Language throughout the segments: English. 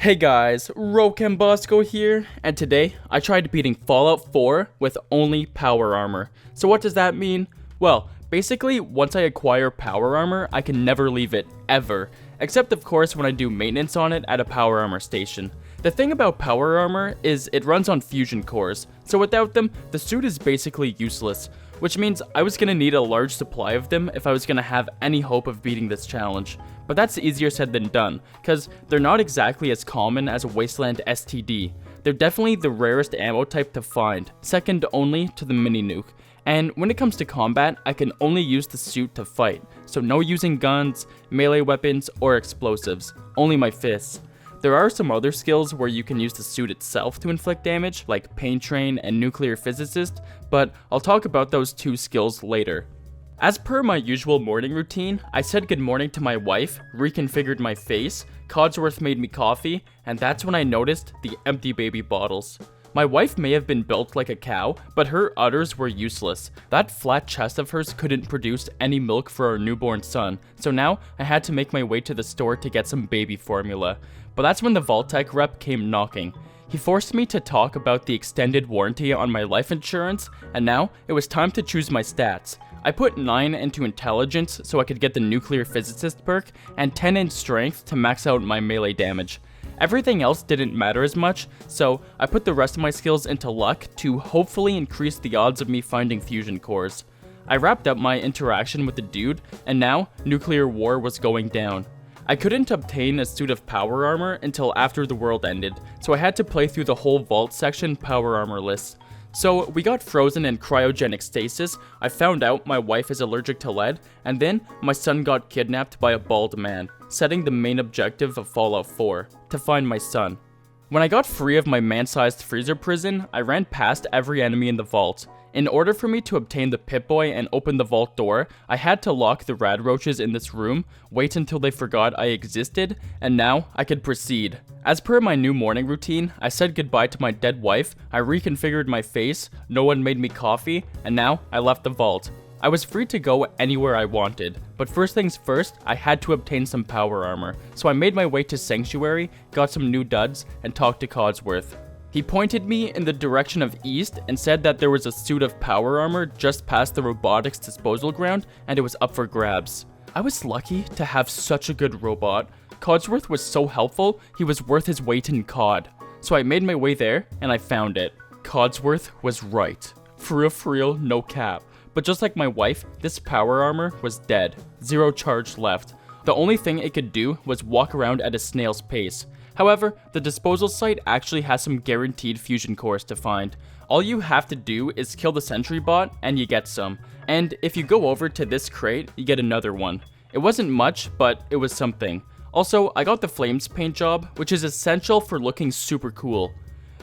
Hey guys, Rocambasco here, and today I tried beating Fallout 4 with only power armor. So what does that mean? Well, basically, once I acquire power armor, I can never leave it, ever. Except of course when I do maintenance on it at a power armor station. The thing about power armor is it runs on fusion cores, so without them, the suit is basically useless. Which means I was gonna need a large supply of them if I was gonna have any hope of beating this challenge. But that's easier said than done, cause they're not exactly as common as a Wasteland STD. They're definitely the rarest ammo type to find, second only to the mini nuke. And when it comes to combat, I can only use the suit to fight, so no using guns, melee weapons, or explosives, only my fists. There are some other skills where you can use the suit itself to inflict damage, like Pain Train and Nuclear Physicist, but I'll talk about those two skills later. As per my usual morning routine, I said good morning to my wife, reconfigured my face, Codsworth made me coffee, and that's when I noticed the empty baby bottles. My wife may have been built like a cow, but her udders were useless. That flat chest of hers couldn't produce any milk for our newborn son, so now I had to make my way to the store to get some baby formula. But that's when the Vault-Tec rep came knocking. He forced me to talk about the extended warranty on my life insurance, and now it was time to choose my stats. I put 9 into intelligence so I could get the nuclear physicist perk, and 10 in strength to max out my melee damage. Everything else didn't matter as much, so I put the rest of my skills into luck to hopefully increase the odds of me finding fusion cores. I wrapped up my interaction with the dude, and now nuclear war was going down. I couldn't obtain a suit of power armor until after the world ended, so I had to play through the whole vault section power armorless. So we got frozen in cryogenic stasis, I found out my wife is allergic to lead, and then my son got kidnapped by a bald man, setting the main objective of Fallout 4, to find my son. When I got free of my man-sized freezer prison, I ran past every enemy in the vault. In order for me to obtain the Pip-Boy and open the vault door, I had to lock the rad roaches in this room, wait until they forgot I existed, and now I could proceed. As per my new morning routine, I said goodbye to my dead wife, I reconfigured my face, no one made me coffee, and now I left the vault. I was free to go anywhere I wanted, but first things first, I had to obtain some power armor, so I made my way to Sanctuary, got some new duds, and talked to Codsworth. He pointed me in the direction of east and said that there was a suit of power armor just past the robotics disposal ground and it was up for grabs. I was lucky to have such a good robot. Codsworth was so helpful, he was worth his weight in COD. So I made my way there and I found it. Codsworth was right. For real, no cap. But just like my wife, this power armor was dead. 0 charge left. The only thing it could do was walk around at a snail's pace. However, the disposal site actually has some guaranteed fusion cores to find. All you have to do is kill the sentry bot and you get some. And if you go over to this crate, you get another one. It wasn't much, but it was something. Also, I got the flames paint job, which is essential for looking super cool.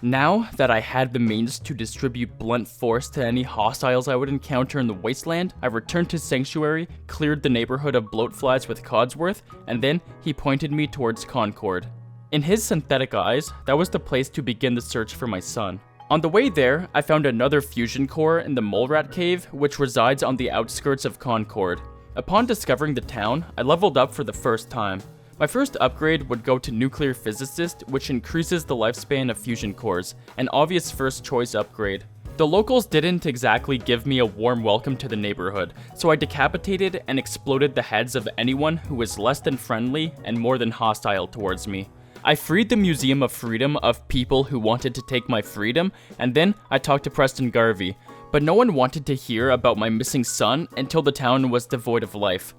Now that I had the means to distribute blunt force to any hostiles I would encounter in the wasteland, I returned to Sanctuary, cleared the neighborhood of bloatflies with Codsworth, and then he pointed me towards Concord. In his synthetic eyes, that was the place to begin the search for my son. On the way there, I found another fusion core in the Mole Rat Cave, which resides on the outskirts of Concord. Upon discovering the town, I leveled up for the first time. My first upgrade would go to Nuclear Physicist, which increases the lifespan of fusion cores, an obvious first choice upgrade. The locals didn't exactly give me a warm welcome to the neighborhood, so I decapitated and exploded the heads of anyone who was less than friendly and more than hostile towards me. I freed the Museum of Freedom of people who wanted to take my freedom, and then I talked to Preston Garvey, but no one wanted to hear about my missing son until the town was devoid of life.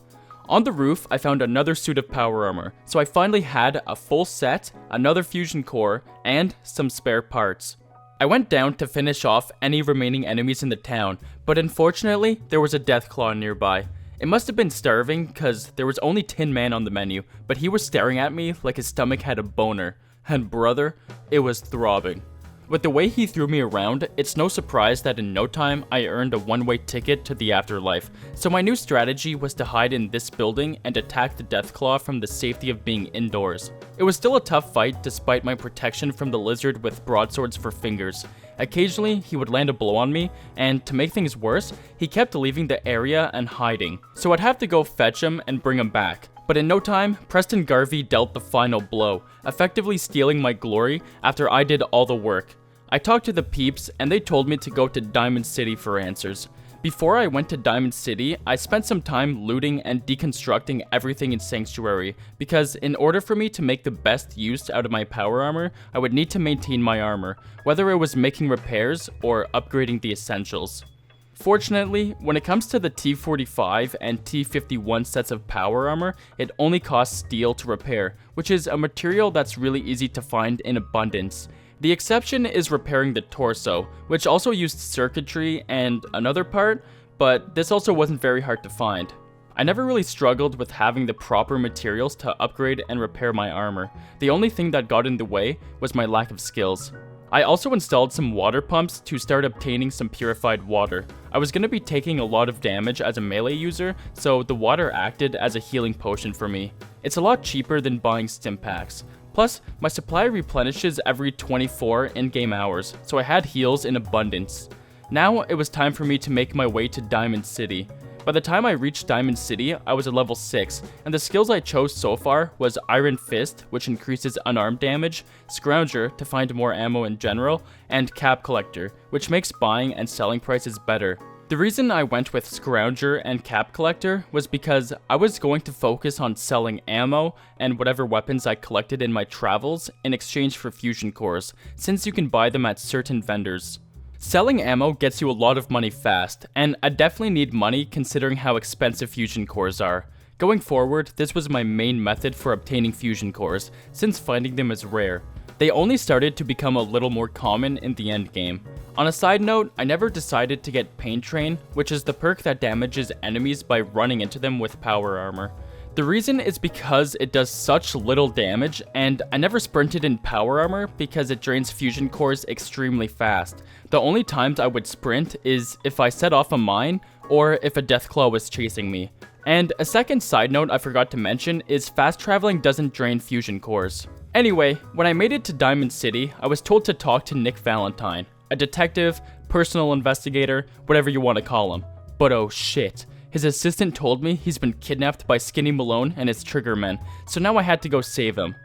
On the roof, I found another suit of power armor, so I finally had a full set, another fusion core, and some spare parts. I went down to finish off any remaining enemies in the town, but unfortunately, there was a deathclaw nearby. It must have been starving, cause there was only Tin Man on the menu, but he was staring at me like his stomach had a boner. And brother, it was throbbing. With the way he threw me around, it's no surprise that in no time I earned a one-way ticket to the afterlife. So my new strategy was to hide in this building and attack the deathclaw from the safety of being indoors. It was still a tough fight despite my protection from the lizard with broadswords for fingers. Occasionally, he would land a blow on me, and to make things worse, he kept leaving the area and hiding, so I'd have to go fetch him and bring him back. But in no time, Preston Garvey dealt the final blow, effectively stealing my glory after I did all the work. I talked to the peeps, and they told me to go to Diamond City for answers. Before I went to Diamond City, I spent some time looting and deconstructing everything in Sanctuary, because in order for me to make the best use out of my power armor, I would need to maintain my armor, whether it was making repairs or upgrading the essentials. Fortunately, when it comes to the T45 and T51 sets of power armor, it only costs steel to repair, which is a material that's really easy to find in abundance. The exception is repairing the torso, which also used circuitry and another part, but this also wasn't very hard to find. I never really struggled with having the proper materials to upgrade and repair my armor. The only thing that got in the way was my lack of skills. I also installed some water pumps to start obtaining some purified water. I was going to be taking a lot of damage as a melee user, so the water acted as a healing potion for me. It's a lot cheaper than buying stim packs. Plus, my supply replenishes every 24 in-game hours, so I had heals in abundance. Now, it was time for me to make my way to Diamond City. By the time I reached Diamond City, I was at level 6, and the skills I chose so far was Iron Fist, which increases unarmed damage, Scrounger to find more ammo in general, and Cap Collector, which makes buying and selling prices better. The reason I went with Scrounger and Cap Collector was because I was going to focus on selling ammo and whatever weapons I collected in my travels in exchange for fusion cores, since you can buy them at certain vendors. Selling ammo gets you a lot of money fast, and I definitely need money considering how expensive fusion cores are. Going forward, this was my main method for obtaining fusion cores, since finding them is rare. They only started to become a little more common in the endgame. On a side note, I never decided to get Pain Train, which is the perk that damages enemies by running into them with power armor. The reason is because it does such little damage, and I never sprinted in power armor because it drains fusion cores extremely fast. The only times I would sprint is if I set off a mine, or if a deathclaw was chasing me. And a second side note I forgot to mention is fast traveling doesn't drain fusion cores. Anyway, when I made it to Diamond City, I was told to talk to Nick Valentine, a detective, personal investigator, whatever you want to call him. But oh shit. His assistant told me he's been kidnapped by Skinny Malone and his Triggermen, so now I had to go save him.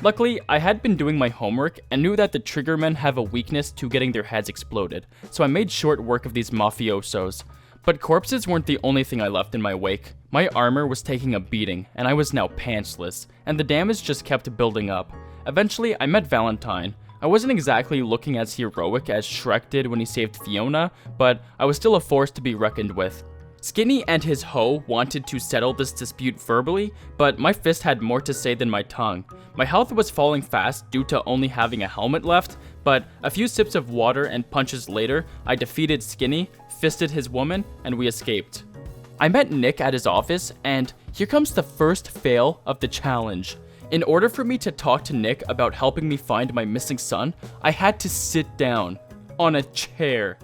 Luckily, I had been doing my homework and knew that the Triggermen have a weakness to getting their heads exploded, so I made short work of these mafiosos. But corpses weren't the only thing I left in my wake. My armor was taking a beating, and I was now pantsless, and the damage just kept building up. Eventually, I met Valentine. I wasn't exactly looking as heroic as Shrek did when he saved Fiona, but I was still a force to be reckoned with. Skinny and his hoe wanted to settle this dispute verbally, but my fist had more to say than my tongue. My health was falling fast due to only having a helmet left, but a few sips of water and punches later, I defeated Skinny, fisted his woman, and we escaped. I met Nick at his office, and here comes the first fail of the challenge. In order for me to talk to Nick about helping me find my missing son, I had to sit down on a chair.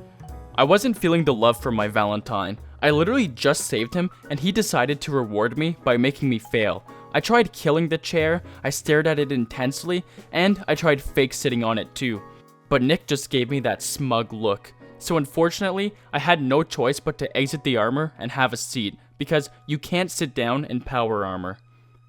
I wasn't feeling the love for my Valentine. I literally just saved him, and he decided to reward me by making me fail. I tried killing the chair, I stared at it intensely, and I tried fake sitting on it too. But Nick just gave me that smug look. So unfortunately, I had no choice but to exit the armor and have a seat, because you can't sit down in power armor.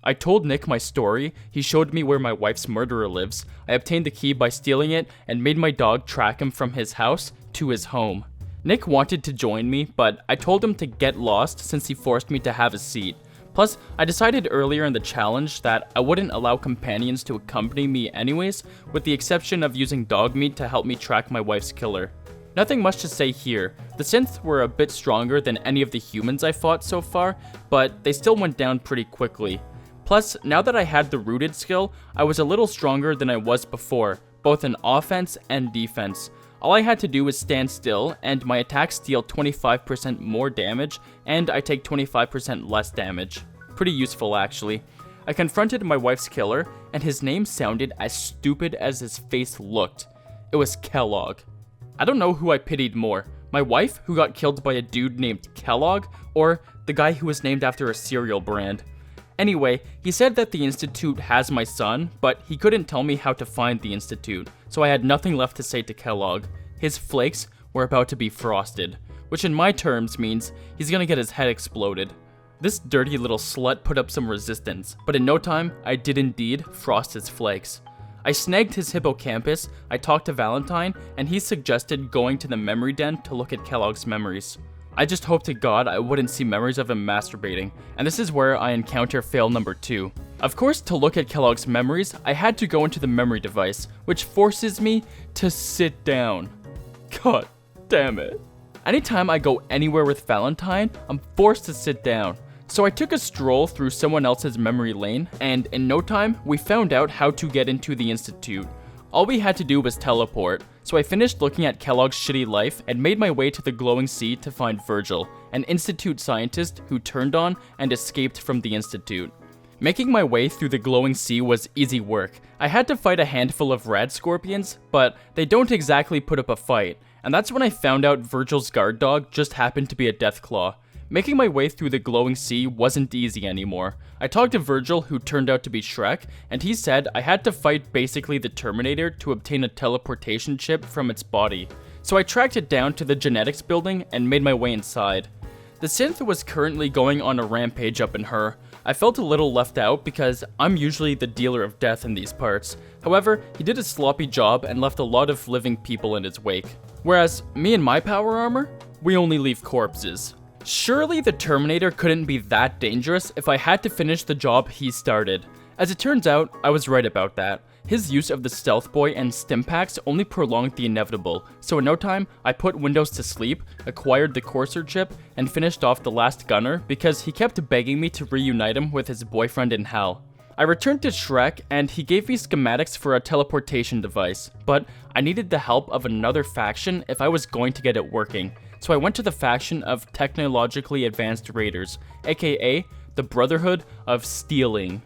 I told Nick my story, he showed me where my wife's murderer lives, I obtained the key by stealing it, and made my dog track him from his house to his home. Nick wanted to join me, but I told him to get lost since he forced me to have a seat. Plus, I decided earlier in the challenge that I wouldn't allow companions to accompany me anyways, with the exception of using dog meat to help me track my wife's killer. Nothing much to say here. The synths were a bit stronger than any of the humans I fought so far, but they still went down pretty quickly. Plus, now that I had the rooted skill, I was a little stronger than I was before, both in offense and defense. All I had to do was stand still, and my attacks deal 25% more damage, and I take 25% less damage. Pretty useful actually. I confronted my wife's killer, and his name sounded as stupid as his face looked. It was Kellogg. I don't know who I pitied more, my wife who got killed by a dude named Kellogg, or the guy who was named after a cereal brand. Anyway, he said that the Institute has my son, but he couldn't tell me how to find the Institute, so I had nothing left to say to Kellogg. His flakes were about to be frosted, which in my terms means he's gonna get his head exploded. This dirty little slut put up some resistance, but in no time, I did indeed frost his flakes. I snagged his hippocampus, I talked to Valentine, and he suggested going to the memory den to look at Kellogg's memories. I just hoped to God I wouldn't see memories of him masturbating, and this is where I encounter fail number 2. Of course, to look at Kellogg's memories, I had to go into the memory device, which forces me to sit down. God damn it. Anytime I go anywhere with Valentine, I'm forced to sit down. So I took a stroll through someone else's memory lane, and in no time, we found out how to get into the Institute. All we had to do was teleport, so I finished looking at Kellogg's shitty life and made my way to the glowing sea to find Virgil, an Institute scientist who turned on and escaped from the Institute. Making my way through the glowing sea was easy work. I had to fight a handful of rad scorpions, but they don't exactly put up a fight, and that's when I found out Virgil's guard dog just happened to be a deathclaw. Making my way through the glowing sea wasn't easy anymore. I talked to Virgil, who turned out to be Shrek, and he said I had to fight basically the Terminator to obtain a teleportation chip from its body. So I tracked it down to the genetics building and made my way inside. The synth was currently going on a rampage up in her. I felt a little left out because I'm usually the dealer of death in these parts. However, he did a sloppy job and left a lot of living people in his wake. Whereas me and my power armor, we only leave corpses. Surely the Terminator couldn't be that dangerous if I had to finish the job he started. As it turns out, I was right about that. His use of the Stealth Boy and Stimpaks only prolonged the inevitable, so in no time, I put Windows to sleep, acquired the Courser chip, and finished off the last gunner because he kept begging me to reunite him with his boyfriend in hell. I returned to Shrek and he gave me schematics for a teleportation device, but I needed the help of another faction if I was going to get it working. So I went to the faction of technologically advanced raiders, aka the Brotherhood of Stealing.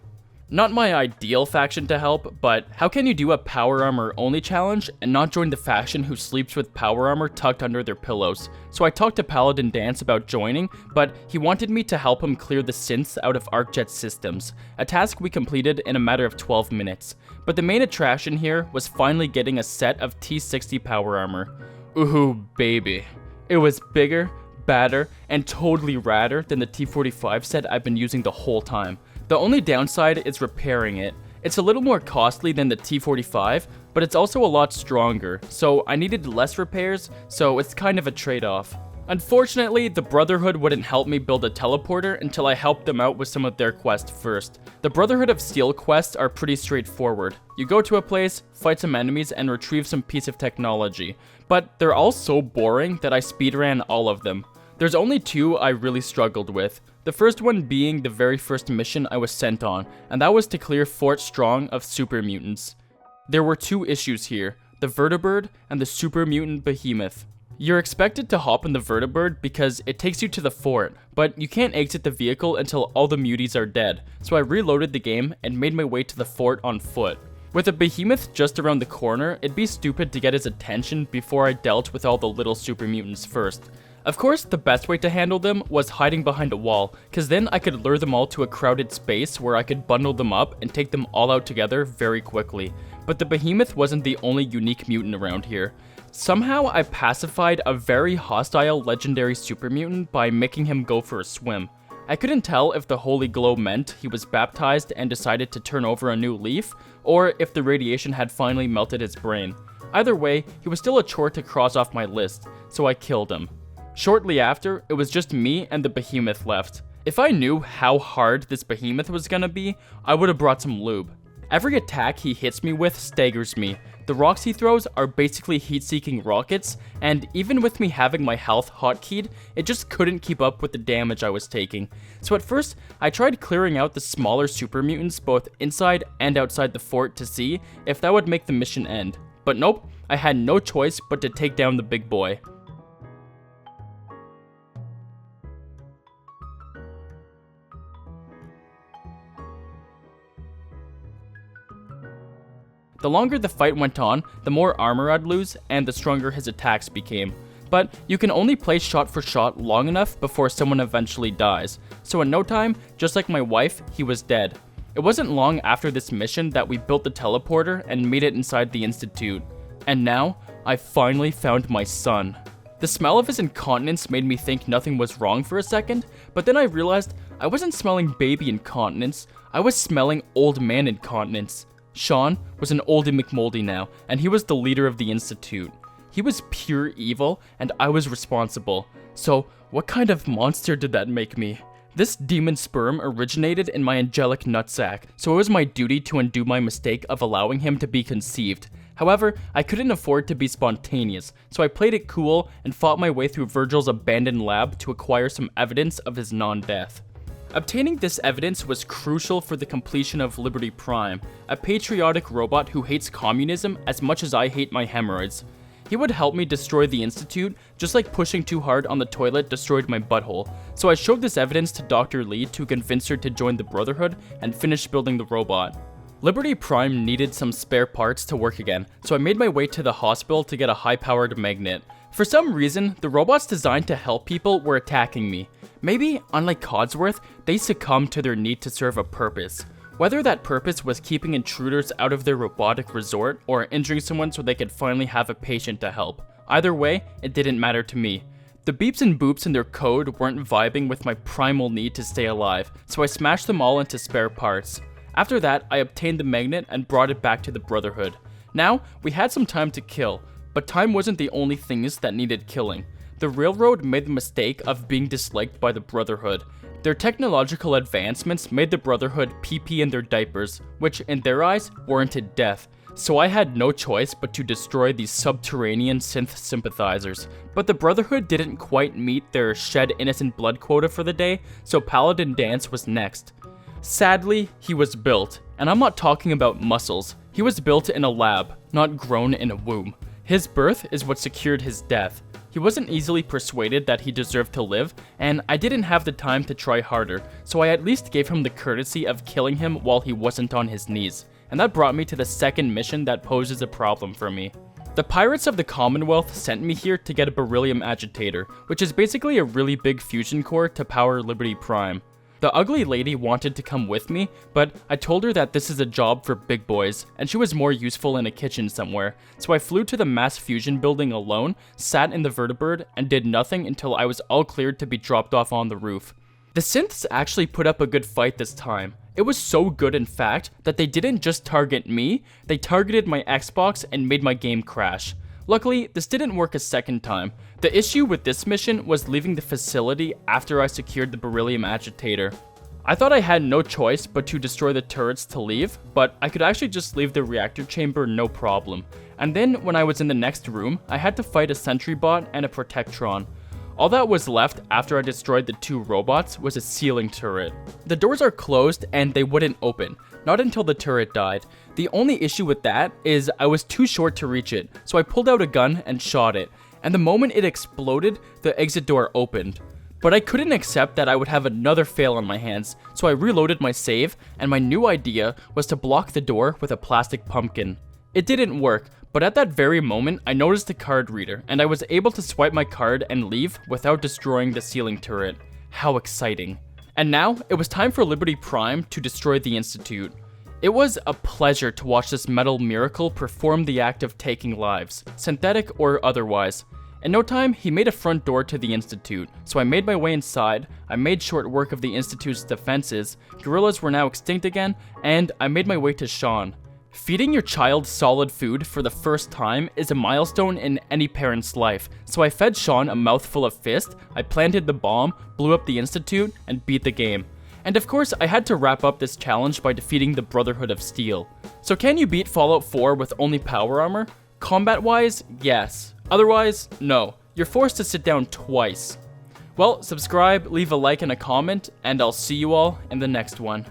Not my ideal faction to help, but how can you do a power armor only challenge and not join the faction who sleeps with power armor tucked under their pillows? So I talked to Paladin Dance about joining, but he wanted me to help him clear the synths out of ArcJet systems, a task we completed in a matter of 12 minutes. But the main attraction here was finally getting a set of T60 power armor. Ooh baby. It was bigger, badder, and totally radder than the T45 set I've been using the whole time. The only downside is repairing it. It's a little more costly than the T45, but it's also a lot stronger, so I needed less repairs, so it's kind of a trade-off. Unfortunately, the Brotherhood wouldn't help me build a teleporter until I helped them out with some of their quests first. The Brotherhood of Steel quests are pretty straightforward. You go to a place, fight some enemies, and retrieve some piece of technology. But they're all so boring that I speedran all of them. There's only 2 I really struggled with. The first one being the very first mission I was sent on, and that was to clear Fort Strong of super mutants. There were 2 issues here, the Vertibird and the super mutant behemoth. You're expected to hop in the Vertibird because it takes you to the fort, but you can't exit the vehicle until all the muties are dead, so I reloaded the game and made my way to the fort on foot. With a behemoth just around the corner, it'd be stupid to get his attention before I dealt with all the little super mutants first. Of course, the best way to handle them was hiding behind a wall, cause then I could lure them all to a crowded space where I could bundle them up and take them all out together very quickly. But the behemoth wasn't the only unique mutant around here. Somehow I pacified a very hostile legendary super mutant by making him go for a swim. I couldn't tell if the holy glow meant he was baptized and decided to turn over a new leaf, or if the radiation had finally melted his brain. Either way, he was still a chore to cross off my list, so I killed him. Shortly after, it was just me and the behemoth left. If I knew how hard this behemoth was gonna be, I would have brought some lube. Every attack he hits me with staggers me. The rocks he throws are basically heat-seeking rockets, and even with me having my health hotkeyed, it just couldn't keep up with the damage I was taking. So at first, I tried clearing out the smaller super mutants both inside and outside the fort to see if that would make the mission end. But nope, I had no choice but to take down the big boy. The longer the fight went on, the more armor I'd lose, and the stronger his attacks became. But you can only play shot for shot long enough before someone eventually dies, so in no time, just like my wife, he was dead. It wasn't long after this mission that we built the teleporter and made it inside the Institute. And now, I finally found my son. The smell of his incontinence made me think nothing was wrong for a second, but then I realized I wasn't smelling baby incontinence, I was smelling old man incontinence. Sean was an oldie McMoldy now, and he was the leader of the Institute. He was pure evil, and I was responsible. So, what kind of monster did that make me? This demon sperm originated in my angelic nutsack, so it was my duty to undo my mistake of allowing him to be conceived. However, I couldn't afford to be spontaneous, so I played it cool and fought my way through Virgil's abandoned lab to acquire some evidence of his non-death. Obtaining this evidence was crucial for the completion of Liberty Prime, a patriotic robot who hates communism as much as I hate my hemorrhoids. He would help me destroy the Institute, just like pushing too hard on the toilet destroyed my butthole, so I showed this evidence to Dr. Lee to convince her to join the Brotherhood and finish building the robot. Liberty Prime needed some spare parts to work again, so I made my way to the hospital to get a high-powered magnet. For some reason, the robots designed to help people were attacking me. Maybe, unlike Codsworth, they succumbed to their need to serve a purpose. Whether that purpose was keeping intruders out of their robotic resort or injuring someone so they could finally have a patient to help. Either way, it didn't matter to me. The beeps and boops in their code weren't vibing with my primal need to stay alive, so I smashed them all into spare parts. After that, I obtained the magnet and brought it back to the Brotherhood. Now, we had some time to kill, but time wasn't the only things that needed killing. The Railroad made the mistake of being disliked by the Brotherhood. Their technological advancements made the Brotherhood pee-pee in their diapers, which in their eyes warranted death. So I had no choice but to destroy these subterranean synth sympathizers. But the Brotherhood didn't quite meet their shed innocent blood quota for the day, so Paladin Dance was next. Sadly, he was built, and I'm not talking about muscles. He was built in a lab, not grown in a womb. His birth is what secured his death. He wasn't easily persuaded that he deserved to live, and I didn't have the time to try harder, so I at least gave him the courtesy of killing him while he wasn't on his knees. And that brought me to the second mission that poses a problem for me. The Pirates of the Commonwealth sent me here to get a beryllium agitator, which is basically a really big fusion core to power Liberty Prime. The ugly lady wanted to come with me, but I told her that this is a job for big boys, and she was more useful in a kitchen somewhere, so I flew to the mass fusion building alone, sat in the vertibird, and did nothing until I was all cleared to be dropped off on the roof. The synths actually put up a good fight this time. It was so good in fact, that they didn't just target me, they targeted my Xbox and made my game crash. Luckily, this didn't work a second time. The issue with this mission was leaving the facility after I secured the beryllium agitator. I thought I had no choice but to destroy the turrets to leave, but I could actually just leave the reactor chamber no problem. And then when I was in the next room, I had to fight a sentry bot and a protectron. All that was left after I destroyed the two robots was a ceiling turret. The doors are closed and they wouldn't open, not until the turret died. The only issue with that is I was too short to reach it, so I pulled out a gun and shot it, and the moment it exploded, the exit door opened. But I couldn't accept that I would have another fail on my hands, so I reloaded my save, and my new idea was to block the door with a plastic pumpkin. It didn't work, but at that very moment, I noticed a card reader, and I was able to swipe my card and leave without destroying the ceiling turret. How exciting. And now, it was time for Liberty Prime to destroy the Institute. It was a pleasure to watch this metal miracle perform the act of taking lives, synthetic or otherwise. In no time, he made a front door to the Institute, so I made my way inside, I made short work of the Institute's defenses, gorillas were now extinct again, and I made my way to Sean. Feeding your child solid food for the first time is a milestone in any parent's life, so I fed Sean a mouthful of fist, I planted the bomb, blew up the Institute, and beat the game. And of course, I had to wrap up this challenge by defeating the Brotherhood of Steel. So can you beat Fallout 4 with only power armor? Combat-wise, yes. Otherwise, no. You're forced to sit down twice. Well, subscribe, leave a like and a comment, and I'll see you all in the next one.